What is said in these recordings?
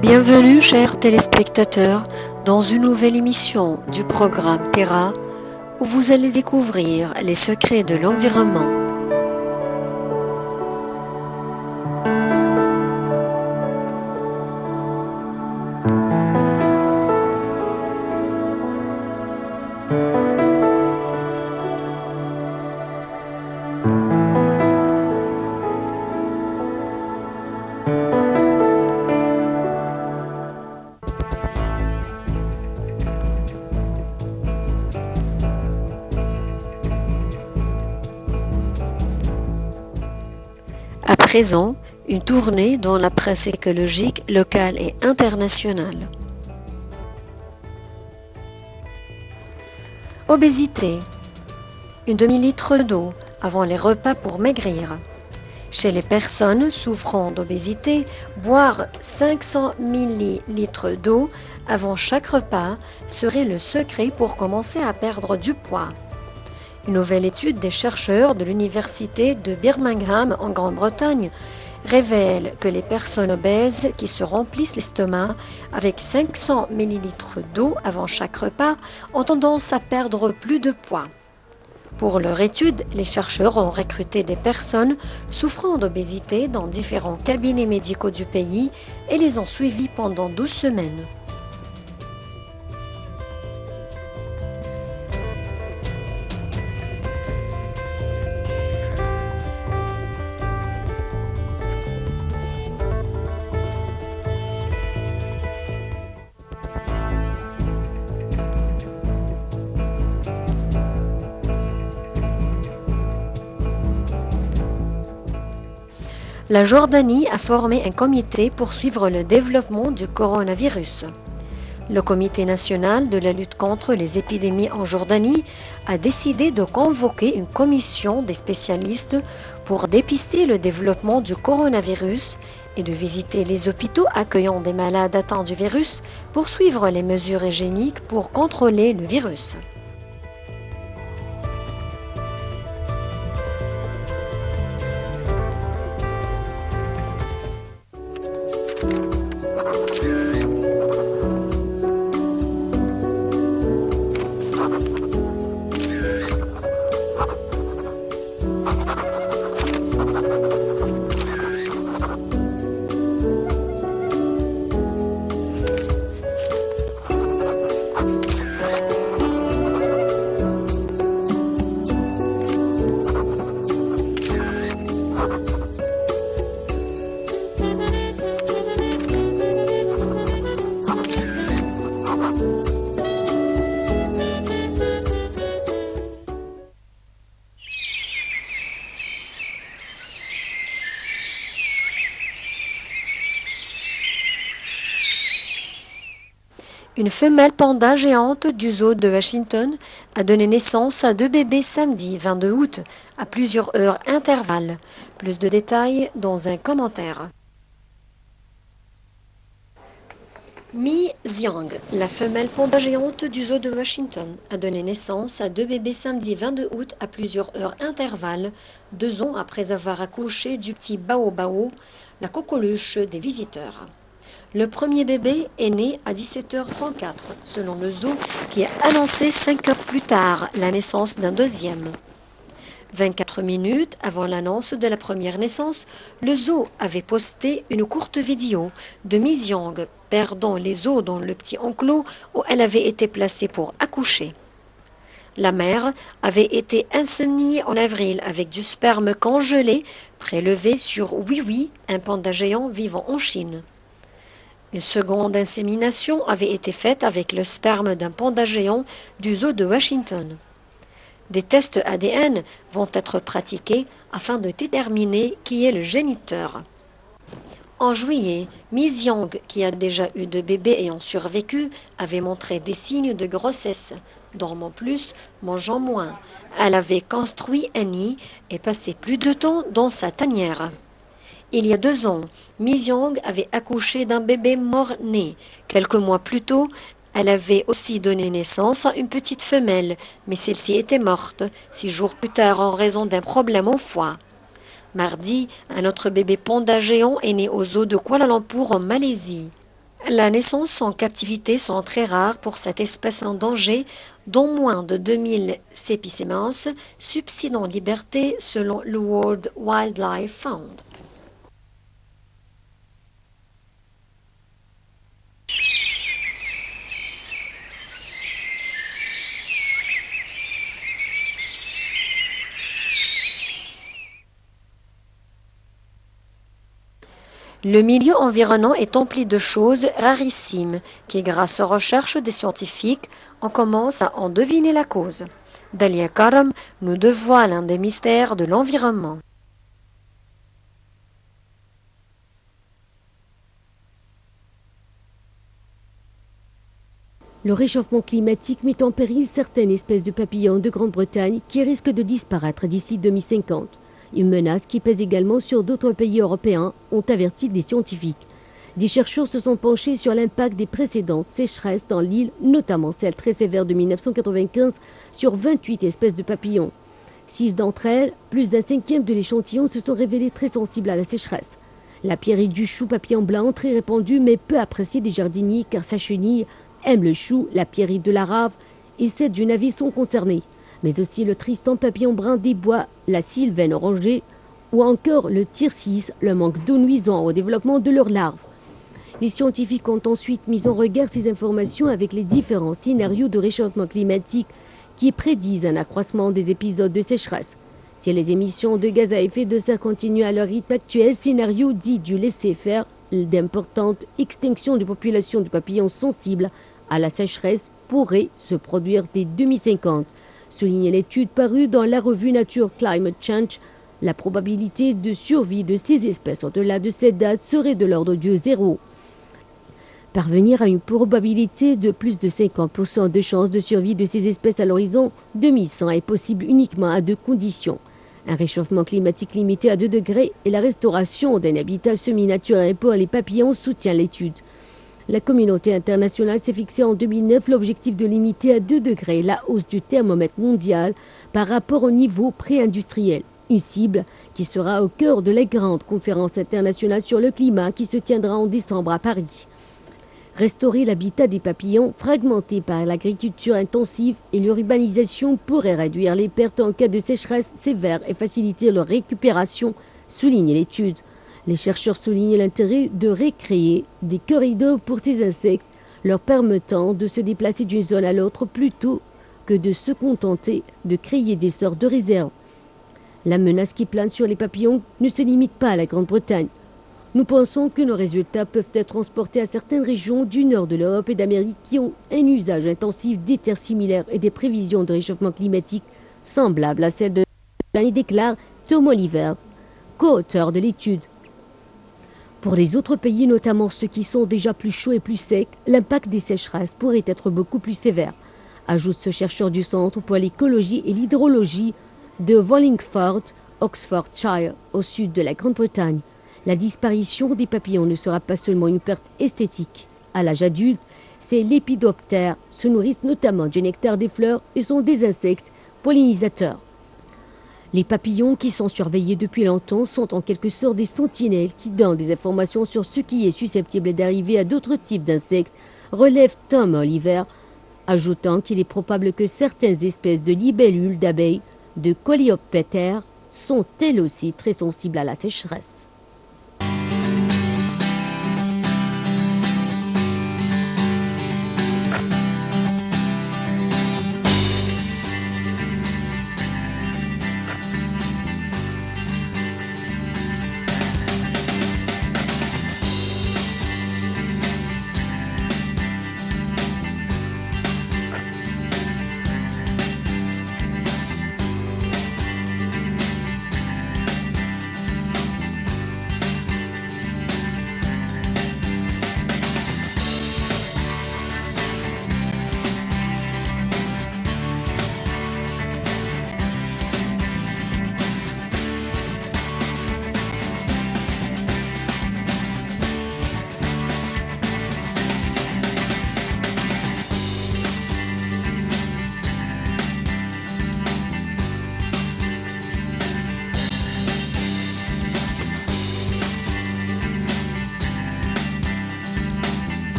Bienvenue, chers téléspectateurs, dans une nouvelle émission du programme Terra, où vous allez découvrir les secrets de l'environnement. À présent, une tournée dans la presse écologique locale et internationale. Obésité. Une demi-litre d'eau avant les repas pour maigrir. Chez les personnes souffrant d'obésité, boire 500 ml d'eau avant chaque repas serait le secret pour commencer à perdre du poids. Une nouvelle étude des chercheurs de l'université de Birmingham en Grande-Bretagne révèle que les personnes obèses qui se remplissent l'estomac avec 500 ml d'eau avant chaque repas ont tendance à perdre plus de poids. Pour leur étude, les chercheurs ont recruté des personnes souffrant d'obésité dans différents cabinets médicaux du pays et les ont suivies pendant 12 semaines. La Jordanie a formé un comité pour suivre le développement du coronavirus. Le Comité national de la lutte contre les épidémies en Jordanie a décidé de convoquer une commission des spécialistes pour dépister le développement du coronavirus et de visiter les hôpitaux accueillant des malades atteints du virus pour suivre les mesures hygiéniques pour contrôler le virus. Une femelle panda géante du zoo de Washington a donné naissance à 2 bébés samedi 22 août à plusieurs heures intervalles. Plus de détails dans un commentaire. Mi Xiang, la femelle panda géante du zoo de Washington, a donné naissance à 2 bébés samedi 22 août à plusieurs heures intervalles, 2 ans après avoir accouché du petit Bao Bao, la coqueluche des visiteurs. Le premier bébé est né à 17h34, selon le zoo, qui a annoncé 5 heures plus tard la naissance d'un deuxième. 24 minutes avant l'annonce de la première naissance, le zoo avait posté une courte vidéo de Mi Xiang perdant les os dans le petit enclos où elle avait été placée pour accoucher. La mère avait été inséminée en avril avec du sperme congelé prélevé sur Wiwi, un panda géant vivant en Chine. Une seconde insémination avait été faite avec le sperme d'un panda géant du zoo de Washington. Des tests ADN vont être pratiqués afin de déterminer qui est le géniteur. En juillet, Mi Xiang, qui a déjà eu 2 bébés ayant survécu, avait montré des signes de grossesse, dormant plus, mangeant moins. Elle avait construit un nid et passé plus de temps dans sa tanière. Il y a 2 ans, Mi Xiang avait accouché d'un bébé mort-né. Quelques mois plus tôt, elle avait aussi donné naissance à une petite femelle, mais celle-ci était morte 6 jours plus tard en raison d'un problème au foie. Mardi, un autre bébé panda géant est né au zoo de Kuala Lumpur en Malaisie. Les naissances en captivité sont très rares pour cette espèce en danger, dont moins de 2000 spécimens subsistent en liberté selon le World Wildlife Fund. Le milieu environnant est empli de choses rarissimes qui, grâce aux recherches des scientifiques, on commence à en deviner la cause. Dalia Karam nous dévoile un des mystères de l'environnement. Le réchauffement climatique met en péril certaines espèces de papillons de Grande-Bretagne qui risquent de disparaître d'ici 2050. Une menace qui pèse également sur d'autres pays européens, ont averti des scientifiques. Des chercheurs se sont penchés sur l'impact des précédentes sécheresses dans l'île, notamment celle très sévère de 1995 sur 28 espèces de papillons. 6 d'entre elles, plus d'un cinquième de l'échantillon, se sont révélées très sensibles à la sécheresse. La pierrite du chou papillon blanc, très répandue mais peu appréciée des jardiniers car sa chenille aime le chou, la pierrite de la rave et celle du navet sont concernées, mais aussi le tristan papillon brun des bois, la sylvaine orangée ou encore le tircis, le manque d'eau nuisant au développement de leurs larves. Les scientifiques ont ensuite mis en regard ces informations avec les différents scénarios de réchauffement climatique qui prédisent un accroissement des épisodes de sécheresse. Si les émissions de gaz à effet de serre continuent à leur rythme actuel, scénario dit du laisser-faire, d'importantes extinctions de populations de papillons sensibles à la sécheresse pourraient se produire dès 2050. Souligne l'étude parue dans la revue Nature Climate Change. La probabilité de survie de ces espèces au-delà de cette date serait de l'ordre de 0. Parvenir à une probabilité de plus de 50% de chances de survie de ces espèces à l'horizon 2100 est possible uniquement à 2 conditions. Un réchauffement climatique limité à 2 degrés et la restauration d'un habitat semi-naturel pour les papillons soutient l'étude. La communauté internationale s'est fixée en 2009 l'objectif de limiter à 2 degrés la hausse du thermomètre mondial par rapport au niveau pré-industriel. Une cible qui sera au cœur de la grande conférence internationale sur le climat qui se tiendra en décembre à Paris. Restaurer l'habitat des papillons fragmenté par l'agriculture intensive et l'urbanisation pourrait réduire les pertes en cas de sécheresse sévère et faciliter leur récupération, souligne l'étude. Les chercheurs soulignent l'intérêt de recréer des corridors pour ces insectes, leur permettant de se déplacer d'une zone à l'autre plutôt que de se contenter de créer des sortes de réserves. La menace qui plane sur les papillons ne se limite pas à la Grande-Bretagne. Nous pensons que nos résultats peuvent être transportés à certaines régions du nord de l'Europe et d'Amérique qui ont un usage intensif des terres similaires et des prévisions de réchauffement climatique semblables à celles de l'année, déclare Tom Oliver, co-auteur de l'étude. Pour les autres pays, notamment ceux qui sont déjà plus chauds et plus secs, l'impact des sécheresses pourrait être beaucoup plus sévère, ajoute ce chercheur du Centre pour l'écologie et l'hydrologie de Wallingford, Oxfordshire, au sud de la Grande-Bretagne. La disparition des papillons ne sera pas seulement une perte esthétique. À l'âge adulte, ces lépidoptères se nourrissent notamment du nectar des fleurs et sont des insectes pollinisateurs. Les papillons qui sont surveillés depuis longtemps sont en quelque sorte des sentinelles qui donnent des informations sur ce qui est susceptible d'arriver à d'autres types d'insectes, relève Tom Oliver, ajoutant qu'il est probable que certaines espèces de libellules d'abeilles, de coléoptères, sont elles aussi très sensibles à la sécheresse.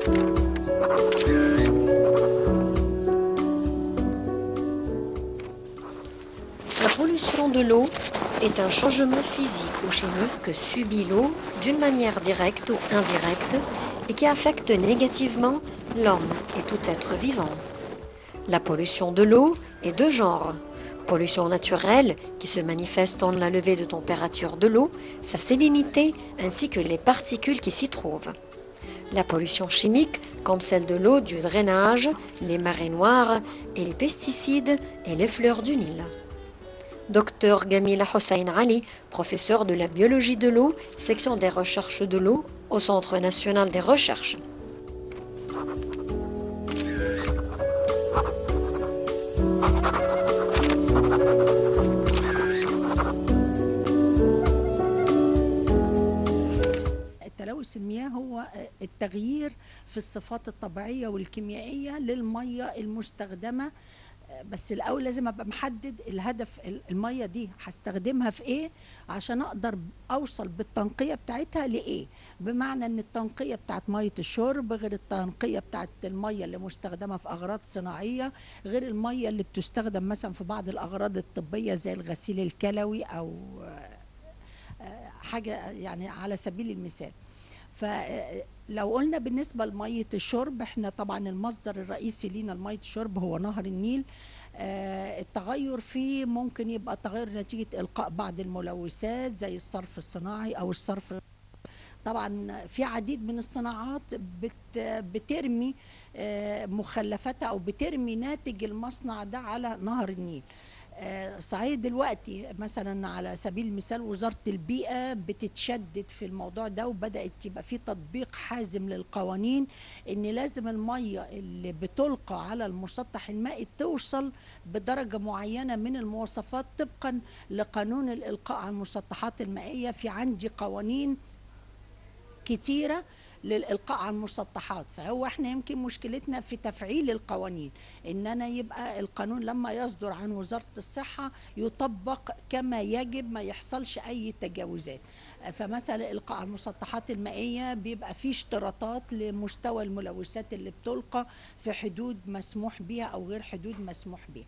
La pollution de l'eau est un changement physique ou chimique que subit l'eau d'une manière directe ou indirecte et qui affecte négativement l'homme et tout être vivant. La pollution de l'eau est de genre. Pollution naturelle qui se manifeste en la levée de température de l'eau, sa salinité ainsi que les particules qui s'y trouvent. La pollution chimique, comme celle de l'eau du drainage, les marées noires et les pesticides et les fleurs du Nil. Dr Gamila Hossein Ali, professeur de la biologie de l'eau, section des recherches de l'eau au Centre national des recherches. تلوث المياه هو التغيير في الصفات الطبيعية والكيميائية للمية المستخدمة، بس الأول لازم أبقى محدد الهدف. المية دي هستخدمها في إيه عشان أقدر أوصل بالتنقية بتاعتها لإيه. بمعنى أن التنقية بتاعت مية الشرب غير التنقية بتاعت المية اللي مستخدمة في أغراض صناعية، غير المية اللي بتستخدم مثلا في بعض الأغراض الطبية زي الغسيل الكلوي أو حاجة يعني على سبيل المثال. فلو قلنا بالنسبة لمية الشرب، احنا طبعا المصدر الرئيسي لينا لمية الشرب هو نهر النيل. التغير فيه ممكن يبقى تغير نتيجة إلقاء بعض الملوثات زي الصرف الصناعي أو الصرف. طبعا في عديد من الصناعات بترمي مخلفاتها أو بترمي ناتج المصنع ده على نهر النيل. صحيح دلوقتي مثلا على سبيل المثال وزارة البيئة بتتشدد في الموضوع ده، وبدأت تبقى في تطبيق حازم للقوانين ان لازم المية اللي بتلقى على المسطح المائي توصل بدرجة معينة من المواصفات طبقا لقانون الإلقاء على المسطحات المائية. في عندي قوانين كتيرة للإلقاء على المسطحات، فهو احنا يمكن مشكلتنا في تفعيل القوانين، ان انا يبقى القانون لما يصدر عن وزارة الصحة يطبق كما يجب، ما يحصلش اي تجاوزات. فمثلا الإلقاء على المسطحات المائية بيبقى فيه اشتراطات لمستوى الملوثات اللي بتلقى في حدود مسموح بها او غير حدود مسموح بها.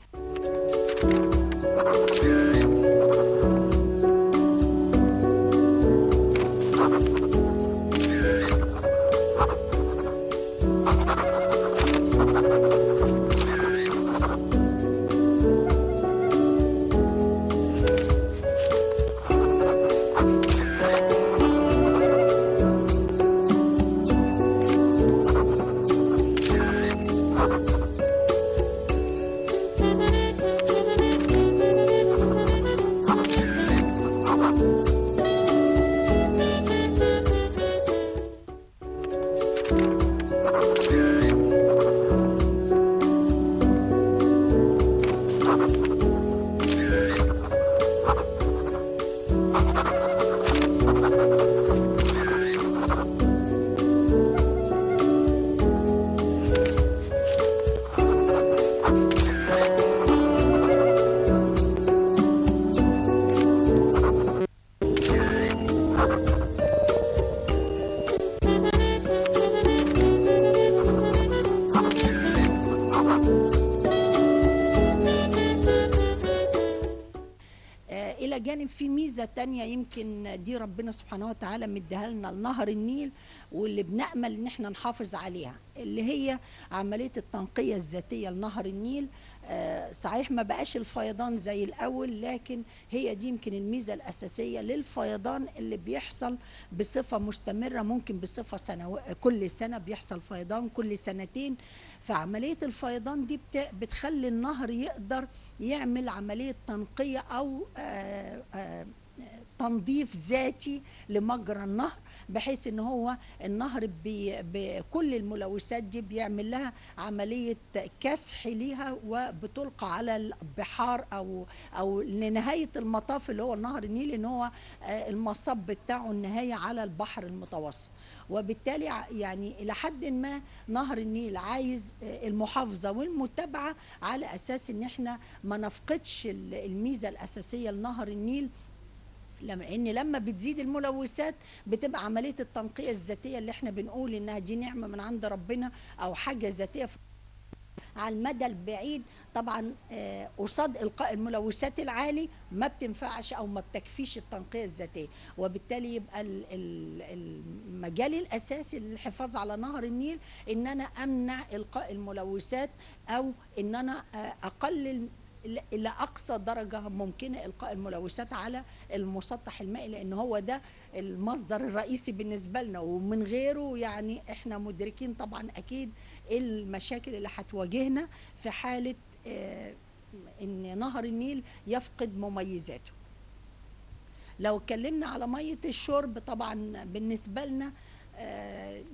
إلى جانب في ميزة تانية يمكن دي ربنا سبحانه وتعالى مديها لنا لنهر النيل، واللي بنأمل إن احنا نحافظ عليها، اللي هي عملية التنقية الذاتية لنهر النيل. صحيح ما بقاش الفيضان زي الأول، لكن هي دي يمكن الميزة الأساسية للفيضان اللي بيحصل بصفة مستمرة، ممكن بصفة كل سنة بيحصل فيضان، كل سنتين. فعملية الفيضان دي بتخلي النهر يقدر يعمل عملية تنقية أو تنظيف ذاتي لمجرى النهر، بحيث ان هو النهر بكل الملوثات دي بيعمل لها عملية كسح ليها وبتلقى على البحار او لنهاية المطاف اللي هو نهر النيل، ان هو المصب بتاعه النهاية على البحر المتوسط. وبالتالي يعني الى حد ما نهر النيل عايز المحافظة والمتابعة على اساس ان احنا ما نفقدش الميزة الاساسية لنهر النيل، لما بتزيد الملوثات بتبقى عمليه التنقيه الذاتيه اللي احنا بنقول انها دي نعمه من عند ربنا او حاجه ذاتيه على المدى البعيد. طبعا قصاد القاء الملوثات العالي ما بتنفعش او ما بتكفيش التنقيه الذاتيه، وبالتالي يبقى المجال الاساسي للحفاظ على نهر النيل ان انا امنع القاء الملوثات، او ان انا اقلل الى اقصى درجه ممكنه القاء الملوثات على المسطح المائي، لان هو ده المصدر الرئيسي بالنسبه لنا، ومن غيره يعني احنا مدركين طبعا اكيد المشاكل اللي هتواجهنا في حاله ان نهر النيل يفقد مميزاته. لو اتكلمنا على ميه الشرب، طبعا بالنسبه لنا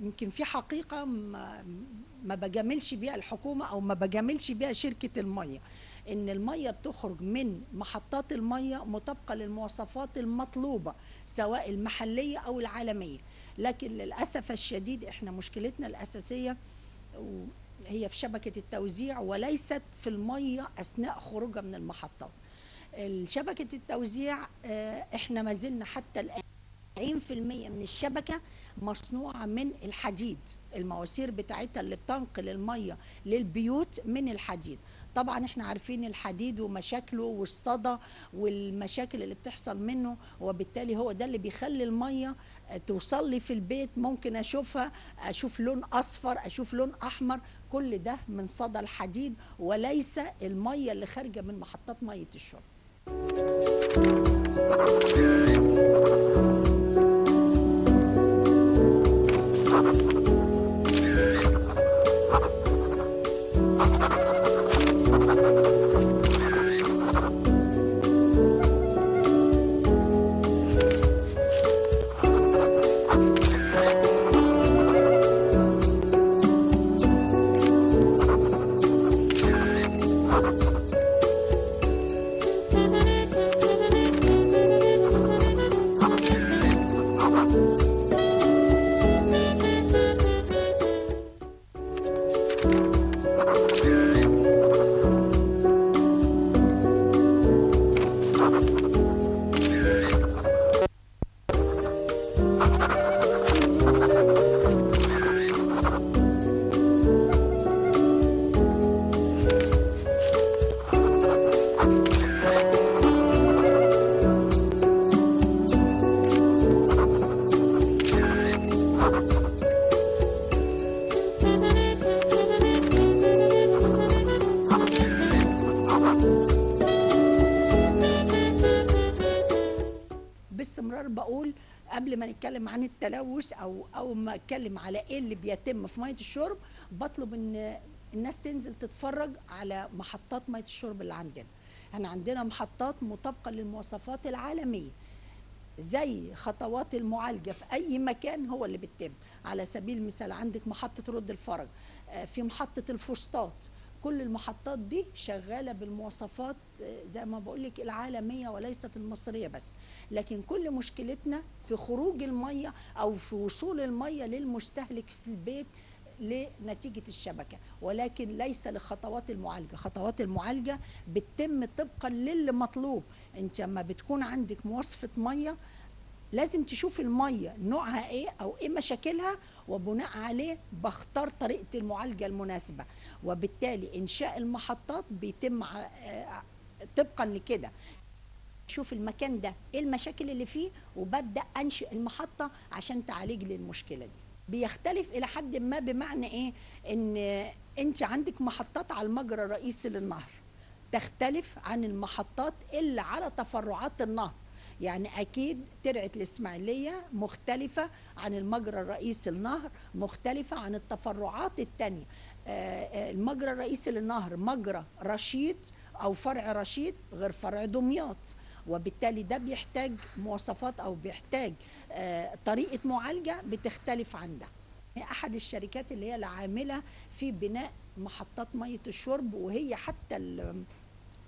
يمكن في حقيقه ما بجاملش بيها الحكومه او ما بجاملش بيها شركه الميه، ان الميه بتخرج من محطات الميه مطابقه للمواصفات المطلوبه سواء المحليه او العالميه، لكن للاسف الشديد احنا مشكلتنا الاساسيه هي في شبكه التوزيع وليست في الميه اثناء خروجها من المحطات. شبكه التوزيع احنا ما زلنا حتى الان 90% من الشبكة مصنوعة من الحديد، المواسير بتاعتها اللي بتنقل المية للبيوت من الحديد. طبعا احنا عارفين الحديد ومشاكله والصدى والمشاكل اللي بتحصل منه، وبالتالي هو ده اللي بيخلي المية توصل لي في البيت ممكن اشوفها، اشوف لون اصفر، اشوف لون احمر، كل ده من صدى الحديد وليس المية اللي خارجة من محطات مية الشرب. باستمرار بقول قبل ما نتكلم عن التلوث او ما اتكلم على ايه اللي بيتم في ميه الشرب، بطلب ان الناس تنزل تتفرج على محطات ميه الشرب اللي عندنا. احنا عندنا محطات مطابقه للمواصفات العالميه، زي خطوات المعالجه في اي مكان هو اللي بيتم. على سبيل المثال عندك محطه رد الفرج، في محطه الفسطاط، كل المحطات دي شغاله بالمواصفات زي ما بقول لك العالميه وليست المصريه بس، لكن كل مشكلتنا في خروج الميه او في وصول الميه للمستهلك في البيت لنتيجه الشبكه، ولكن ليس لخطوات المعالجه. خطوات المعالجه بتتم طبقا للي مطلوب. انت لما بتكون عندك مواصفه ميه لازم تشوف الميه نوعها ايه او ايه مشاكلها، وبناء عليه بختار طريقه المعالجه المناسبه، وبالتالي انشاء المحطات بيتم طبقا لكده. شوف المكان ده ايه المشاكل اللي فيه وببدا انشئ المحطه عشان تعالج لي المشكله دي. بيختلف الى حد ما، بمعنى ايه؟ ان انت عندك محطات على المجرى الرئيسي للنهر تختلف عن المحطات اللي على تفرعات النهر. يعني اكيد ترعه الاسماعيليه مختلفه عن المجرى الرئيسي للنهر، مختلفه عن التفرعات الثانيه. المجرى الرئيسي للنهر مجرى رشيد او فرع رشيد غير فرع دمياط، وبالتالي ده بيحتاج مواصفات او بيحتاج طريقه معالجه بتختلف عن ده. احد الشركات اللي هي العامله في بناء محطات ميه الشرب، وهي حتى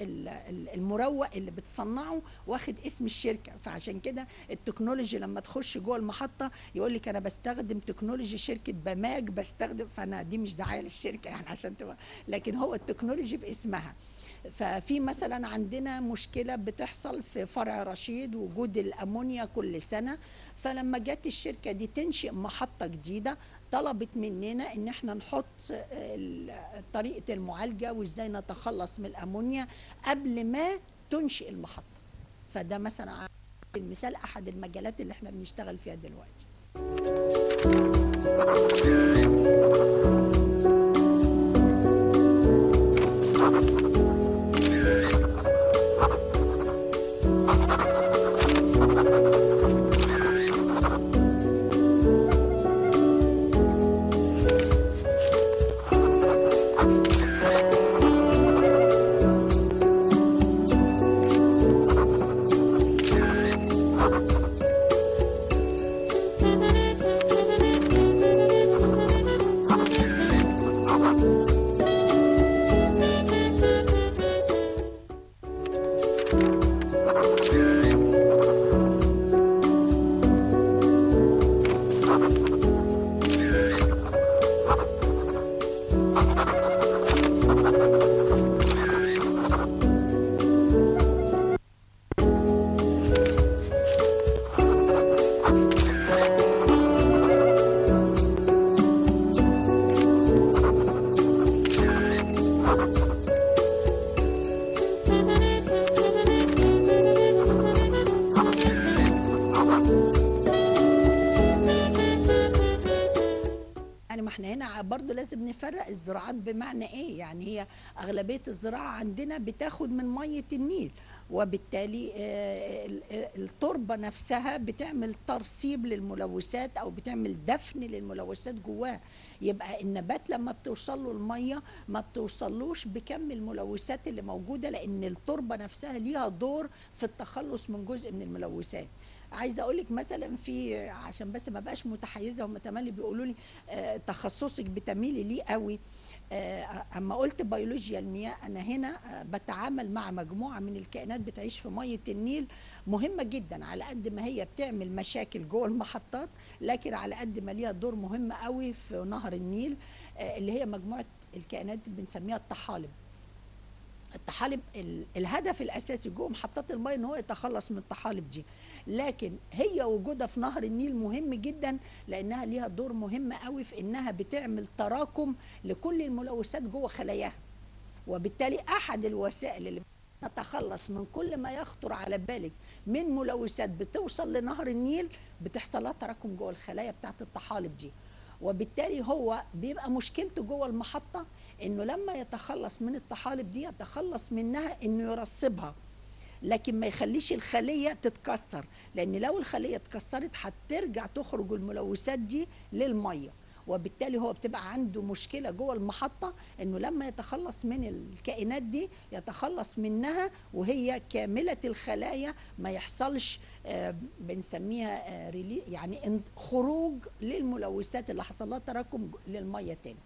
المروق اللي بتصنعه واخد اسم الشركه، فعشان كده التكنولوجي لما تخش جوه المحطه يقول لك انا بستخدم تكنولوجي شركه بماج، بستخدم، فانا دي مش دعايه للشركه يعني عشان تبقى، لكن هو التكنولوجي باسمها. ففي مثلا عندنا مشكلة بتحصل في فرع رشيد، وجود الأمونيا كل سنة. فلما جت الشركة دي تنشئ محطة جديدة، طلبت مننا ان احنا نحط طريقة المعالجة وازاي نتخلص من الأمونيا قبل ما تنشئ المحطة. فده مثلا على المثال أحد المجالات اللي احنا بنشتغل فيها دلوقتي. ما احنا هنا برضو لازم نفرق الزراعات بمعنى ايه. يعني هي اغلبية الزراعة عندنا بتاخد من مية النيل، وبالتالي التربة نفسها بتعمل ترسيب للملوثات او بتعمل دفن للملوثات جواه. يبقى النبات لما بتوصل له المية ما بتوصلوش بكم الملوثات اللي موجودة، لان التربة نفسها ليها دور في التخلص من جزء من الملوثات. عايزه اقول لك مثلا في، عشان بس ما بقاش متحيزه، هم تملي بيقولوا لي تخصصك بتميلي ليه قوي. اما قلت بيولوجيا المياه، انا هنا بتعامل مع مجموعه من الكائنات بتعيش في ميه النيل، مهمه جدا على قد ما هي بتعمل مشاكل جوه المحطات، لكن على قد ما ليها دور مهم قوي في نهر النيل، اللي هي مجموعه الكائنات بنسميها الطحالب. الطحالب الهدف الاساسي جوه محطات الماء ان هو يتخلص من الطحالب دي، لكن هي وجودها في نهر النيل مهم جدا، لانها ليها دور مهم قوي في انها بتعمل تراكم لكل الملوثات جوه خلاياها. وبالتالي احد الوسائل اللي نتخلص من كل ما يخطر على بالك من ملوثات بتوصل لنهر النيل، بتحصل لها تراكم جوه الخلايا بتاعت الطحالب دي. وبالتالي هو بيبقى مشكلته جوه المحطة انه لما يتخلص من الطحالب دي يتخلص منها انه يرسبها، لكن ما يخليش الخلية تتكسر، لان لو الخلية اتكسرت هترجع تخرج الملوثات دي للمية. وبالتالي هو بتبقى عنده مشكلة جوه المحطة انه لما يتخلص من الكائنات دي يتخلص منها وهي كاملة الخلايا، ما يحصلش بنسميها يعني خروج للملوثات اللي حصل لها تراكم للمية تاني.